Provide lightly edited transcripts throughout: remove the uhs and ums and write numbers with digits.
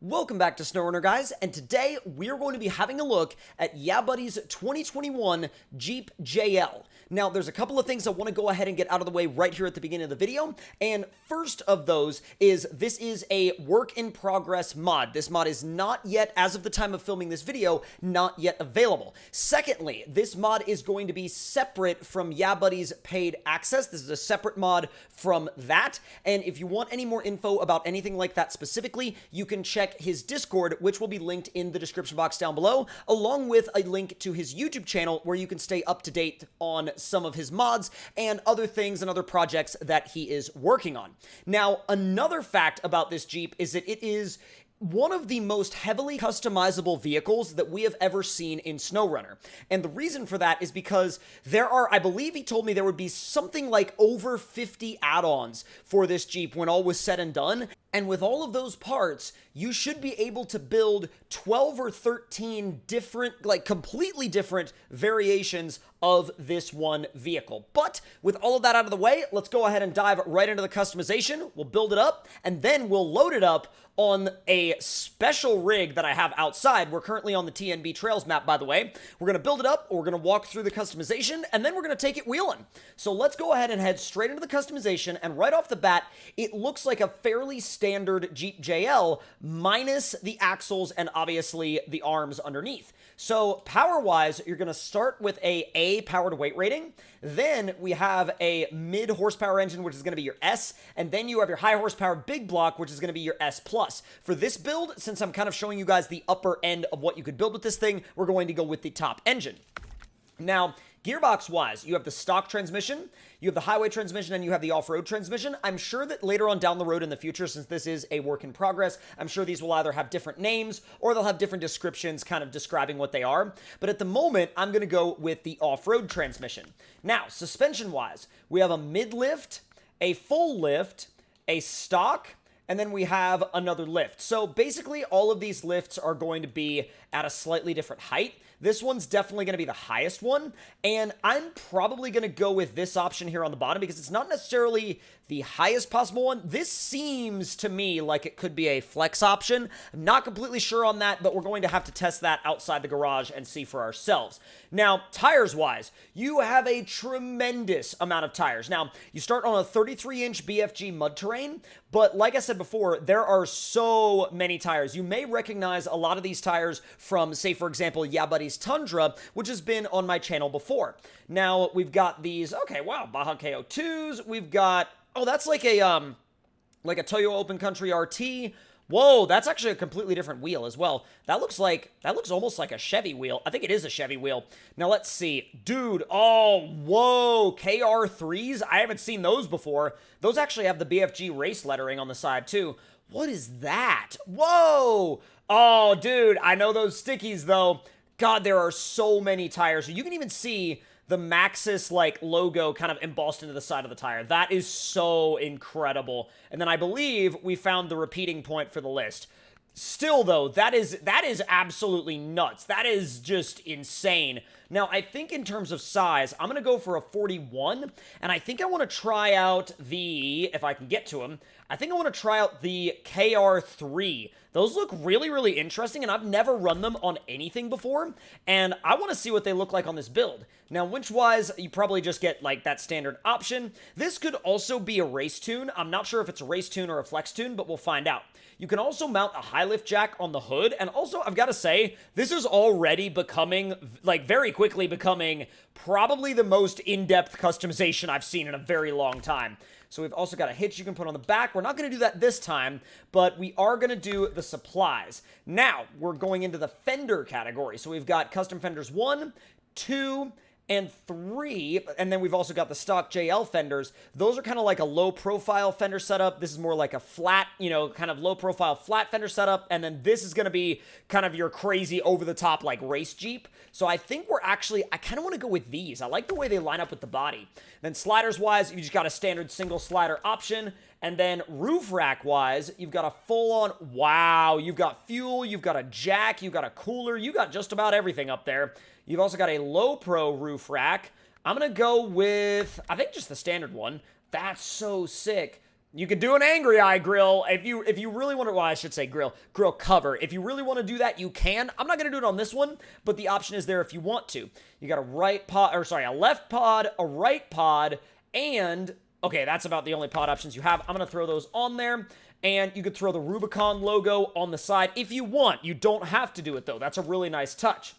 Welcome back to SnowRunner, guys, and today we're going to be having a look at YeahBuddy's 2021 Jeep JL. Now, there's a couple of things I want to go ahead and get out of the way right here at the beginning of the video, and first of those is this is a work-in-progress mod. This mod is not yet, as of the time of filming this video, not yet available. Secondly, this mod is going to be separate from YeahBuddy's paid access. This is a separate mod from that, and if you want any more info about anything like that specifically, you can check his Discord, which will be linked in the description box down below, along with a link to his YouTube channel where you can stay up to date on some of his mods and other things and other projects that he is working on. Now, another fact about this Jeep is that it is one of the most heavily customizable vehicles that we have ever seen in SnowRunner. And the reason for that is because there are, I believe he told me there would be something like over 50 add-ons for this Jeep when all was said and done. And with all of those parts, you should be able to build 12 or 13 different, like completely different variations of this one vehicle. But with all of that out of the way, let's go ahead and dive right into the customization. We'll build it up, and then we'll load it up on a special rig that I have outside. We're currently on the TNB Trails map, by the way. We're going to build it up, we're going to walk through the customization, and then we're going to take it wheeling. So let's go ahead and head straight into the customization, and right off the bat, it looks like a fairly standard Jeep JL minus the axles and obviously the arms underneath. So power-wise, you're going to start with a power to weight rating. Then we have a mid horsepower engine, which is going to be your S, and then you have your high horsepower big block, which is going to be your S+. For this build, since I'm kind of showing you guys the upper end of what you could build with this thing, we're going to go with the top engine. Now, gearbox-wise, you have the stock transmission, you have the highway transmission, and you have the off-road transmission. I'm sure that later on down the road in the future, since this is a work in progress, I'm sure these will either have different names or they'll have different descriptions kind of describing what they are. But at the moment, I'm going to go with the off-road transmission. Now, suspension-wise, we have a mid-lift, a full lift, a stock, and then we have another lift. So basically, all of these lifts are going to be at a slightly different height. This one's definitely going to be the highest one, and I'm probably going to go with this option here on the bottom because it's not necessarily the highest possible one. This seems to me like it could be a flex option. I'm not completely sure on that, but we're going to have to test that outside the garage and see for ourselves. Now, tires-wise, you have a tremendous amount of tires. Now, you start on a 33-inch BFG mud terrain, but like I said before, there are so many tires. You may recognize a lot of these tires from, say, for example, YeahBuddy's Tundra, which has been on my channel before. Now, we've got these, okay, wow, Baja KO2s. We've got, oh, that's like a Toyo Open Country RT. Whoa, that's actually a completely different wheel as well. That looks almost like a Chevy wheel. I think it is a Chevy wheel. Now, let's see. Dude, oh, whoa, KR3s? I haven't seen those before. Those actually have the BFG race lettering on the side, too. What is that? Whoa! Oh, dude, I know those stickies, though. God, there are so many tires. You can even see the Maxxis, like, logo kind of embossed into the side of the tire. That is so incredible. And then I believe we found the repeating point for the list. Still, though, that is absolutely nuts. That is just insane. Now, I think in terms of size, I'm going to go for a 41, and I think I want to try out the, if I can get to them, I think I want to try out the KR3. Those look really, really interesting, and I've never run them on anything before, and I want to see what they look like on this build. Now, winch-wise, you probably just get, like, that standard option. This could also be a race tune. I'm not sure if it's a race tune or a flex tune, but we'll find out. You can also mount a high lift jack on the hood, and also, I've got to say, this is already becoming, like, very quickly becoming probably the most in-depth customization I've seen in a very long time. So we've also got a hitch you can put on the back. We're not going to do that this time, but we are going to do the supplies. Now, we're going into the fender category. So we've got custom fenders 1, 2, and 3, and then we've also got the stock JL fenders. Those are kind of like a low-profile fender setup. This is more like a flat, you know, kind of low-profile flat fender setup, and then this is going to be kind of your crazy over-the-top, like, race Jeep. So I think we're actually, I kind of want to go with these. I like the way they line up with the body. Then sliders-wise, you just got a standard single slider option, and then roof rack-wise, you've got a full-on, wow, you've got fuel, you've got a jack, you've got a cooler, you got just about everything up there. You've also got a low pro roof rack. I'm going to go with, I think just the standard one. That's so sick. You could do an angry eye grill if you really want to. Well, I should say grill cover. If you really want to do that, you can. I'm not going to do it on this one, but the option is there if you want to. You got a left pod, a right pod, and okay, that's about the only pod options you have. I'm going to throw those on there. And you could throw the Rubicon logo on the side if you want. You don't have to do it, though. That's a really nice touch.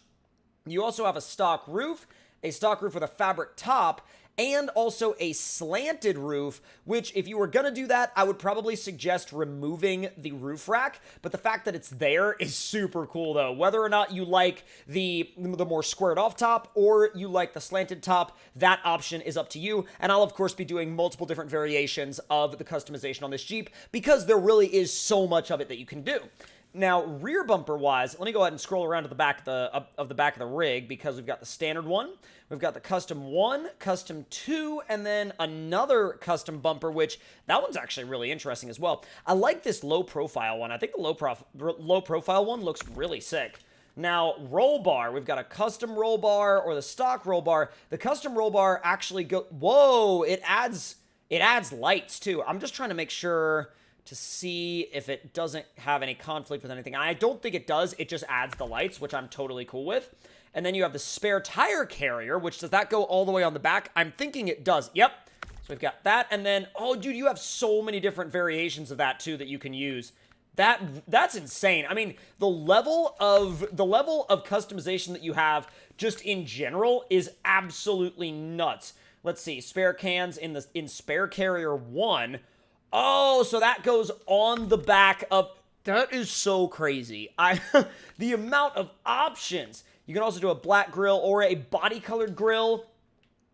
You also have a stock roof with a fabric top, and also a slanted roof, which if you were going to do that, I would probably suggest removing the roof rack, but the fact that it's there is super cool though. Whether or not you like the more squared off top or you like the slanted top, that option is up to you, and I'll of course be doing multiple different variations of the customization on this Jeep because there really is so much of it that you can do. Now, rear bumper wise, let me go ahead and scroll around to the back of the back of the rig because we've got the standard one, we've got the custom 1, custom 2, and then another custom bumper, which that one's actually really interesting as well. I like this low profile one. I think the low profile one looks really sick. Now, roll bar, we've got a custom roll bar or the stock roll bar. The custom roll bar actually whoa, it adds lights too. I'm just trying to make sure to see if it doesn't have any conflict with anything. I don't think it does. It just adds the lights, which I'm totally cool with. And then you have the spare tire carrier, which does that go all the way on the back? I'm thinking it does. Yep. So we've got that. And then, oh, dude, you have so many different variations of that, too, that you can use. That's insane. I mean, the level of customization that you have just in general is absolutely nuts. Let's see. Spare cans in spare carrier 1. Oh, so that goes on the back of... That is so crazy. The amount of options. You can also do a black grill or a body-colored grill.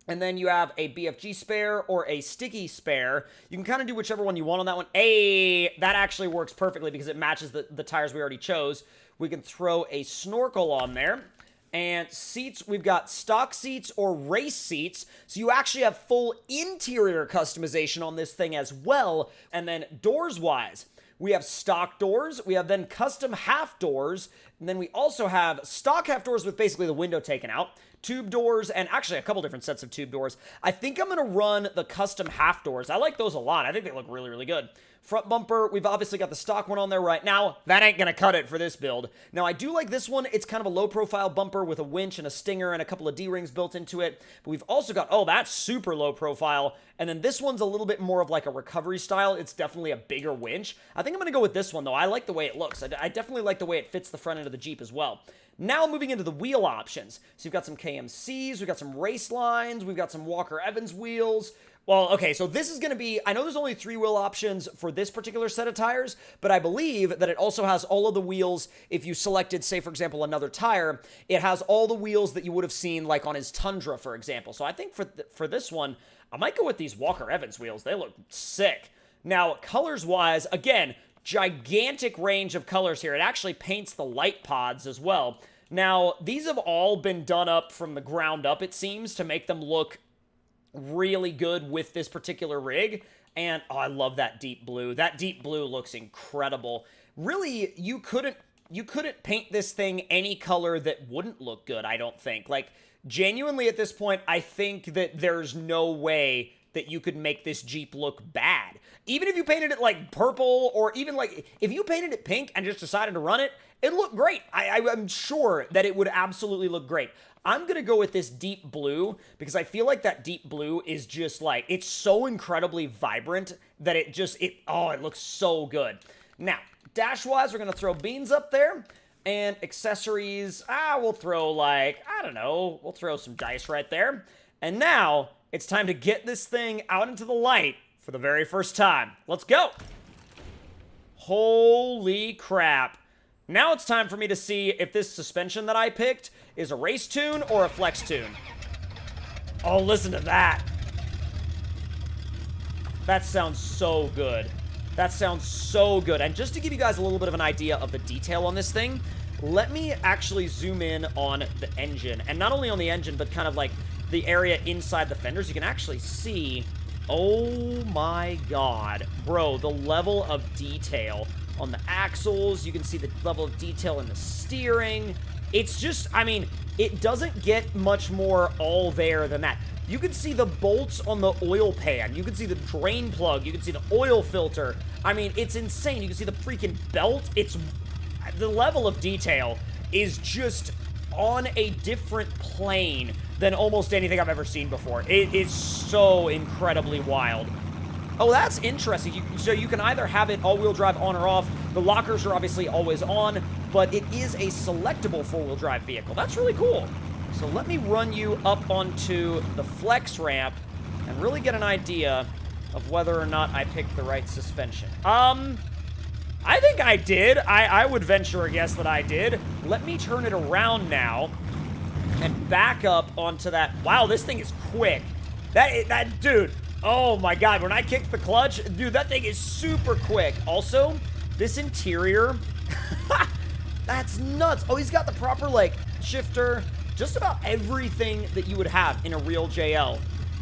And then you have a BFG spare or a sticky spare. You can kind of do whichever one you want on that one. That actually works perfectly because it matches the tires we already chose. We can throw a snorkel on there. And seats, we've got stock seats or race seats, so you actually have full interior customization on this thing as well. And then doors-wise, we have stock doors, we have then custom half doors, and then we also have stock half doors with basically the window taken out, tube doors, and actually a couple different sets of tube doors. I think I'm going to run the custom half doors. I like those a lot. I think they look really, really good. Front bumper, we've obviously got the stock one on there right now. That ain't going to cut it for this build. Now, I do like this one. It's kind of a low-profile bumper with a winch and a stinger and a couple of D-rings built into it. But we've also got, oh, that's super low profile. And then this one's a little bit more of like a recovery style. It's definitely a bigger winch. I think I'm going to go with this one, though. I like the way it looks. I definitely like the way it fits the front end of the Jeep as well. Now moving into the wheel options. So you've got some KMCs, we've got some race lines, we've got some Walker Evans wheels. Well, okay, so this is going to be, I know there's only 3 wheel options for this particular set of tires, but I believe that it also has all of the wheels. If you selected, say, for example, another tire, it has all the wheels that you would have seen, like on his Tundra, for example. So I think for this one, I might go with these Walker Evans wheels. They look sick. Now, colors-wise, again, gigantic range of colors here. It actually paints the light pods as well. Now, these have all been done up from the ground up, it seems, to make them look really good with this particular rig. And oh, I love that deep blue. That deep blue looks incredible. Really, you couldn't paint this thing any color that wouldn't look good, I don't think. Like, genuinely at this point, I think that there's no way that you could make this Jeep look bad. Even if you painted it like purple, or even like if you painted it pink and just decided to run it, it'd look great. I'm sure that it would absolutely look great. I'm going to go with this deep blue because I feel like that deep blue is just like, it's so incredibly vibrant that it looks so good. Now, dash-wise, we're going to throw beans up there. And accessories, we'll throw like, I don't know, we'll throw some dice right there. And now, it's time to get this thing out into the light for the very first time. Let's go. Holy crap. Now it's time for me to see if this suspension that I picked is a race tune or a flex tune. Oh, listen to that. That sounds so good. That sounds so good. And just to give you guys a little bit of an idea of the detail on this thing, let me actually zoom in on the engine. And not only on the engine, but kind of like the area inside the fenders. You can actually see, oh my god. Bro, the level of detail on the axles. You can see the level of detail in the steering. It's just, I mean, it doesn't get much more all there than that. You can see the bolts on the oil pan. You can see the drain plug. You can see the oil filter. I mean, it's insane. You can see the freaking belt. The level of detail is just on a different plane than almost anything I've ever seen before. It is so incredibly wild. Oh, that's interesting. So you can either have it all-wheel drive on or off. The lockers are obviously always on, but it is a selectable four-wheel drive vehicle. That's really cool. So let me run you up onto the flex ramp and really get an idea of whether or not I picked the right suspension. I think I did. I would venture a guess that I did. Let me turn it around now and back up onto that. Wow, this thing is quick. That dude, oh my God, when I kicked the clutch, dude, that thing is super quick. Also, this interior, that's nuts. Oh, he's got the proper, like, shifter. Just about everything that you would have in a real JL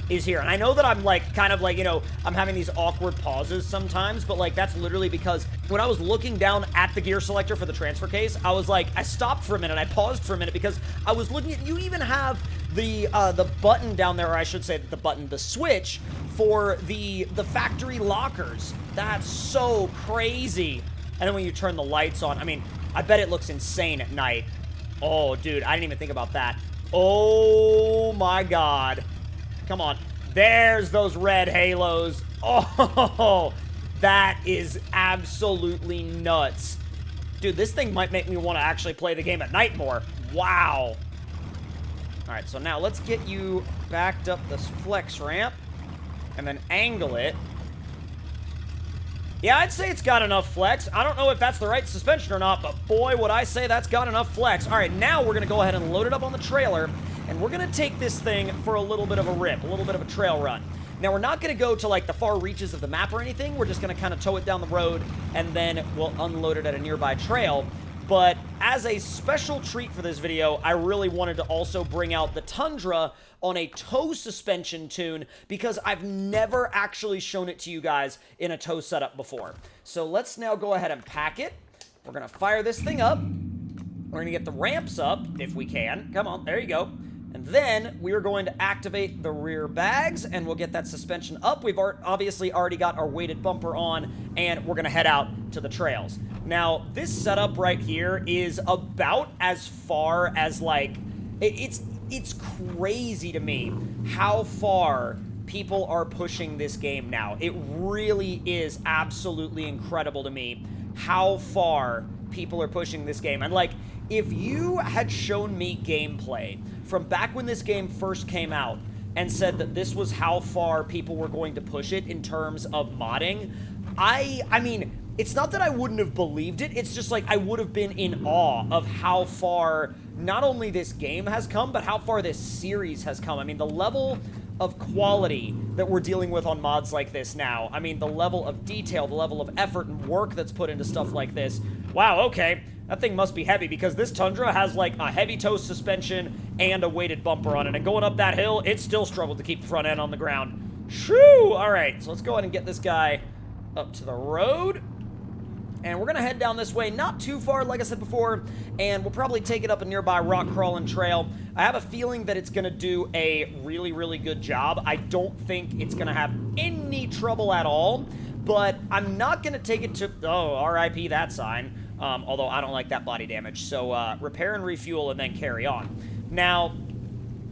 is here. And I know that I'm, like, kind of like, you know, I'm having these awkward pauses sometimes, but, like, that's literally because when I was looking down at the gear selector for the transfer case, I was like, I stopped for a minute, I paused for a minute because I was looking at, you even have the button down there, or I should say the switch for the factory lockers. That's so crazy. And then when you turn the lights on, I mean, I bet it looks insane at night. Oh, dude, I didn't even think about that. Oh, my God. Come on. There's those red halos. Oh, that is absolutely nuts. Dude, this thing might make me want to actually play the game at night more. Wow. All right, so now let's get you backed up this flex ramp and then angle it. Yeah, I'd say it's got enough flex. I don't know if that's the right suspension or not, but boy, would I say that's got enough flex. All right, now we're going to go ahead and load it up on the trailer, and we're going to take this thing for a little bit of a rip, a little bit of a trail run. Now, we're not going to go to, like, the far reaches of the map or anything. We're just going to kind of tow it down the road, and then we'll unload it at a nearby trail. But as a special treat for this video, I really wanted to also bring out the Tundra on a tow suspension tune because I've never actually shown it to you guys in a tow setup before. So let's now go ahead and pack it. We're going to fire this thing up. We're going to get the ramps up if we can. Come on, there you go. And then we're going to activate the rear bags and we'll get that suspension up. We've obviously already got our weighted bumper on and we're going to head out to the trails. Now, this setup right here is about as far as, like, it's crazy to me how far people are pushing this game now. It really is absolutely incredible to me how far people are pushing this game. And, like, if you had shown me gameplay from back when this game first came out and said that this was how far people were going to push it in terms of modding, I mean, it's not that I wouldn't have believed it, it's just like I would have been in awe of how far not only this game has come, but how far this series has come. I mean, the level of quality that we're dealing with on mods like this now, I mean, the level of detail, the level of effort and work that's put into stuff like this. Wow, okay, that thing must be heavy because this Tundra has like a heavy toe suspension and a weighted bumper on it, and going up that hill, it still struggled to keep the front end on the ground. Shoo! All right, so let's go ahead and get this guy up to the road. And we're going to head down this way, not too far, like I said before, and we'll probably take it up a nearby rock crawling trail. I have a feeling that it's going to do a really, really good job. I don't think it's going to have any trouble at all, but I'm not going to take it to, oh, RIP that sign, although I don't like that body damage. So repair and refuel and then carry on. Now,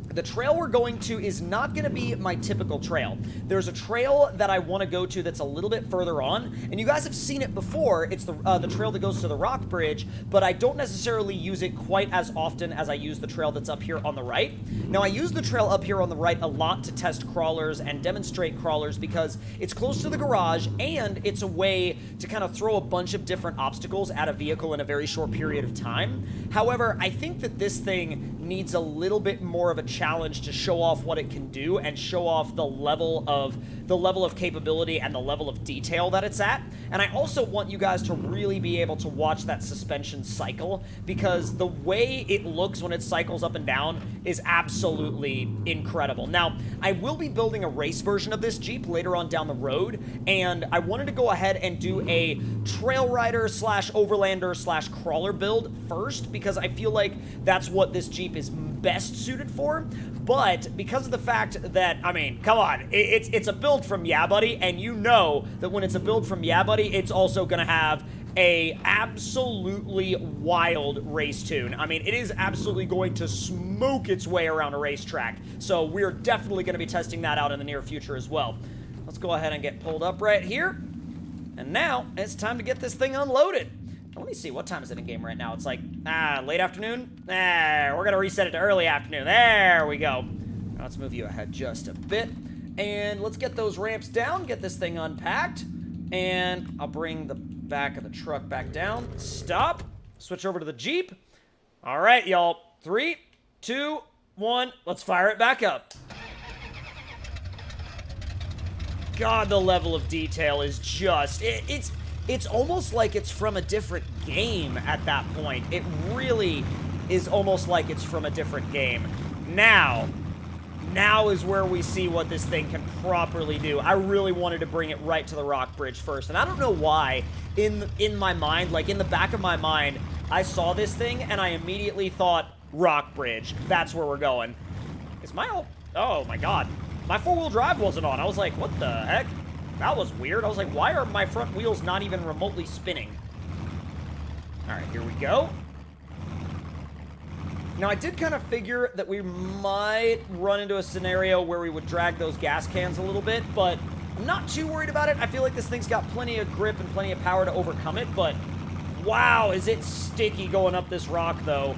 the trail we're going to is not going to be my typical trail. There's a trail that I want to go to that's a little bit further on, and you guys have seen it before. It's the trail that goes to the rock bridge, but I don't necessarily use it quite as often as I use the trail that's up here on the right. Now, I use the trail up here on the right a lot to test crawlers and demonstrate crawlers because it's close to the garage, and it's a way to kind of throw a bunch of different obstacles at a vehicle in a very short period of time. However, I think that this thing needs a little bit more of a challenge to show off what it can do and show off the level of the level of capability and the level of detail that it's at. And I also want you guys to really be able to watch that suspension cycle, because the way it looks when it cycles up and down is absolutely incredible. Now, I will be building a race version of this Jeep later on down the road, and I wanted to go ahead and do a trail rider slash overlander slash crawler build first, because I feel like that's what this Jeep is best suited for. But because of the fact that, I mean, come on, it's a build from YeahBuddy, and you know that when it's a build from YeahBuddy, it's also going to have a absolutely wild race tune. I mean, it is absolutely going to smoke its way around a racetrack. So we're definitely going to be testing that out in the near future as well. Let's go ahead and get pulled up right here. And now it's time to get this thing unloaded. Let me see, what time is it in game right now? It's like, late afternoon? We're gonna reset it to early afternoon. There we go. Now let's move you ahead just a bit. And let's get those ramps down, get this thing unpacked. And I'll bring the back of the truck back down. Stop. Switch over to the Jeep. All right, y'all. 3, 2, 1. Let's fire it back up. God, the level of detail is just... It's almost like it's from a different game at that point. It really is almost like it's from a different game. Now is where we see what this thing can properly do. I really wanted to bring it right to the rock bridge first, and I don't know why. In my mind, like in the back of my mind, I saw this thing and I immediately thought rock bridge. That's where we're going. Is my old... Oh my god. My four-wheel drive wasn't on. I was like, what the heck? That was weird. I was like, why are my front wheels not even remotely spinning? All right, here we go. Now, I did kind of figure that we might run into a scenario where we would drag those gas cans a little bit, but I'm not too worried about it. I feel like this thing's got plenty of grip and plenty of power to overcome it, but wow, is it sticky going up this rock, though.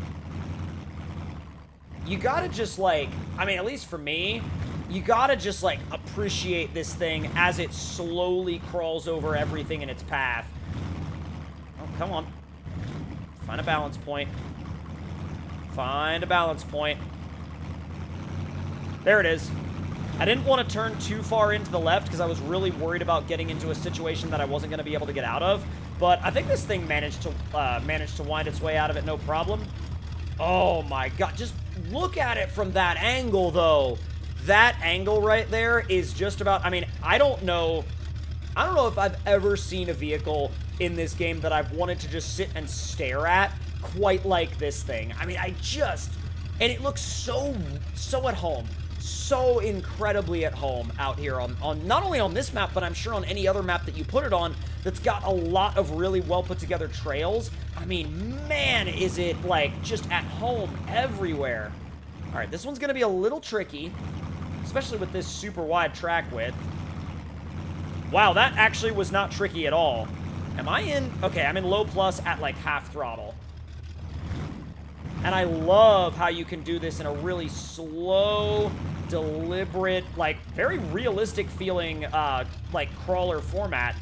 You gotta just, like, I mean, at least for me, you gotta just, like, appreciate this thing as it slowly crawls over everything in its path. Oh, come on. Find a balance point. Find a balance point. There it is. I didn't want to turn too far into the left because I was really worried about getting into a situation that I wasn't going to be able to get out of. But I think this thing managed to wind its way out of it, no problem. Oh, my God. Just look at it from that angle, though. That angle right there is just about... I mean, I don't know if I've ever seen a vehicle in this game that I've wanted to just sit and stare at quite like this thing. I mean, and it looks so at home. So incredibly at home out here on not only on this map, but I'm sure on any other map that you put it on that's got a lot of really well put together trails. I mean, man, is it like just at home everywhere. All right, this one's going to be a little tricky, especially with this super wide track width. Wow, that actually was not tricky at all. Am I in... Okay, I'm in low plus at like half throttle. And I love how you can do this in a really slow, deliberate, like very realistic feeling, like crawler format.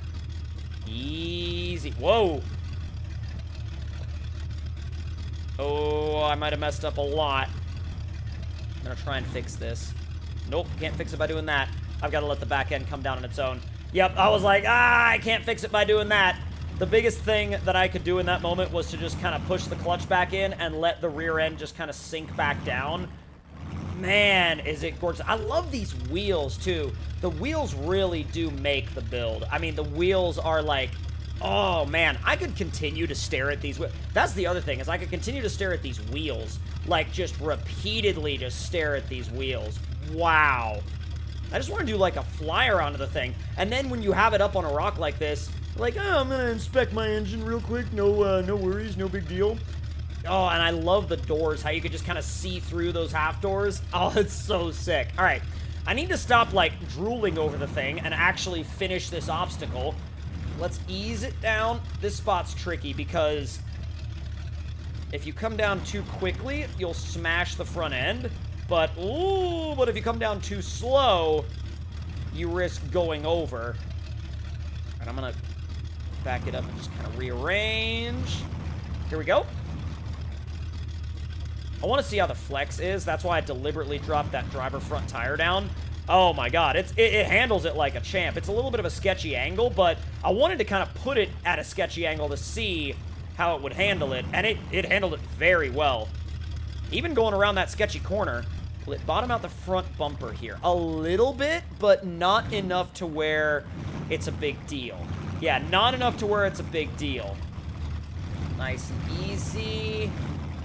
Easy. Whoa. Oh, I might have messed up a lot. I'm gonna try and fix this. Nope, can't fix it by doing that. I've got to let the back end come down on its own. Yep, I was like, I can't fix it by doing that. The biggest thing that I could do in that moment was to just kind of push the clutch back in and let the rear end just kind of sink back down. Man, is it gorgeous. I love these wheels, too. The wheels really do make the build. I mean, the wheels are like... Oh, man, I could continue to stare at these wheels. That's the other thing, is I could continue to stare at these wheels. Like, just repeatedly just stare at these wheels. Wow. I just want to do, like, a flyer onto the thing. And then when you have it up on a rock like this, like, oh, I'm going to inspect my engine real quick. No worries, no big deal. Oh, and I love the doors, how you could just kind of see through those half doors. Oh, it's so sick. All right, I need to stop, like, drooling over the thing and actually finish this obstacle. Let's ease it down. This spot's tricky because if you come down too quickly, you'll smash the front end. But if you come down too slow, you risk going over. And I'm gonna back it up and just kind of rearrange. Here we go. I want to see how the flex is. That's why I deliberately dropped that driver front tire down. Oh my god, it handles it like a champ. It's a little bit of a sketchy angle, but I wanted to kind of put it at a sketchy angle to see how it would handle it, and it handled it very well. Even going around that sketchy corner, will it bottom out the front bumper here? A little bit, but not enough to where it's a big deal. Yeah, not enough to where it's a big deal. Nice and easy.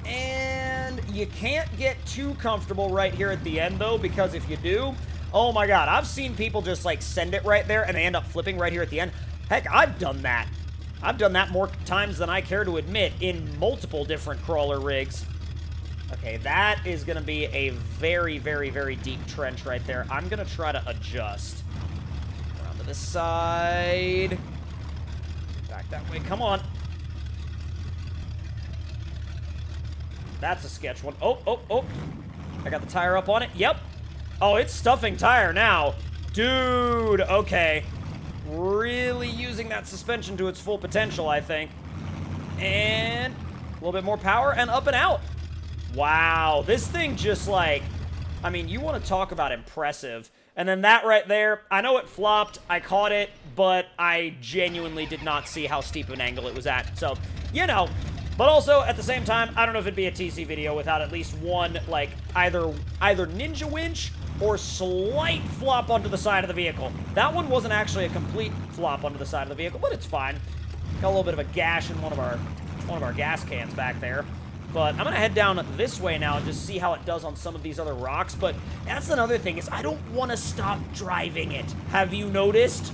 And you can't get too comfortable right here at the end, though, because if you do, oh my god, I've seen people just, like, send it right there, and they end up flipping right here at the end. Heck, I've done that. I've done that more times than I care to admit in multiple different crawler rigs. Okay, that is going to be a very, very, very deep trench right there. I'm going to try to adjust. Around to this side. Back that way. Come on. That's a sketch one. Oh, oh, oh. I got the tire up on it. Yep. Oh, it's stuffing tire now. Dude, okay. Really using that suspension to its full potential, I think. And a little bit more power and up and out. Wow, this thing just like, I mean, you want to talk about impressive. And then that right there, I know it flopped, I caught it, but I genuinely did not see how steep of an angle it was at. So, you know, but also at the same time, I don't know if it'd be a TC video without at least one, like, either ninja winch or slight flop onto the side of the vehicle. That one wasn't actually a complete flop onto the side of the vehicle, but it's fine. Got a little bit of a gash in one of our gas cans back there. But I'm going to head down this way now and just see how it does on some of these other rocks. But that's another thing, is I don't want to stop driving it. Have you noticed?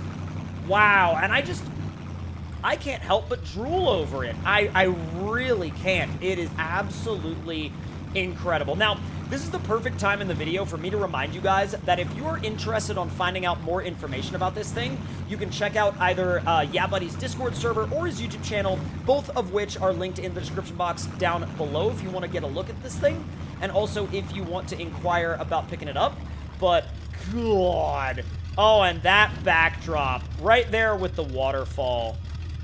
Wow. And I can't help but drool over it. I really can't. It is absolutely incredible. Now, this is the perfect time in the video for me to remind you guys that if you are interested on finding out more information about this thing, you can check out either YeahBuddy's Discord server or his YouTube channel, both of which are linked in the description box down below if you want to get a look at this thing, and also if you want to inquire about picking it up. But, God. Oh, and that backdrop right there with the waterfall.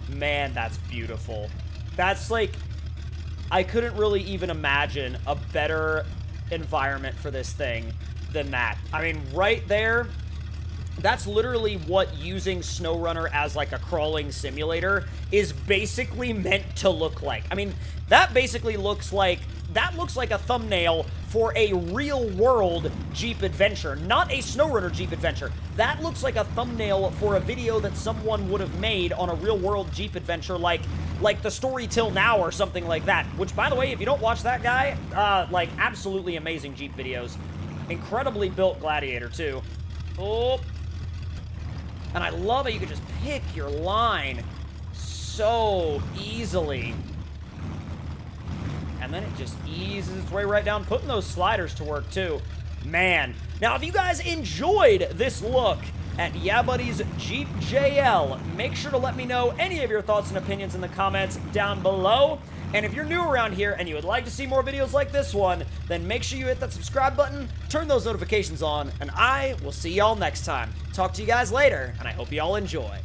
Man, that's beautiful. That's like, I couldn't really even imagine a better environment for this thing than that. I mean, right there, that's literally what using SnowRunner as like a crawling simulator is basically meant to look like. I mean, that basically looks like a thumbnail for a real-world Jeep adventure, not a SnowRunner Jeep adventure. That looks like a thumbnail for a video that someone would have made on a real-world Jeep adventure, like the story till now or something like that. Which, by the way, if you don't watch that guy, like, absolutely amazing Jeep videos. Incredibly built Gladiator, too. Oh. And I love how you can just pick your line so easily. And then it just eases its way right down, putting those sliders to work, too. Man. Now, if you guys enjoyed this look at YeahBuddy's Jeep JL, make sure to let me know any of your thoughts and opinions in the comments down below. And if you're new around here and you would like to see more videos like this one, then make sure you hit that subscribe button, turn those notifications on, and I will see y'all next time. Talk to you guys later, and I hope you all enjoy.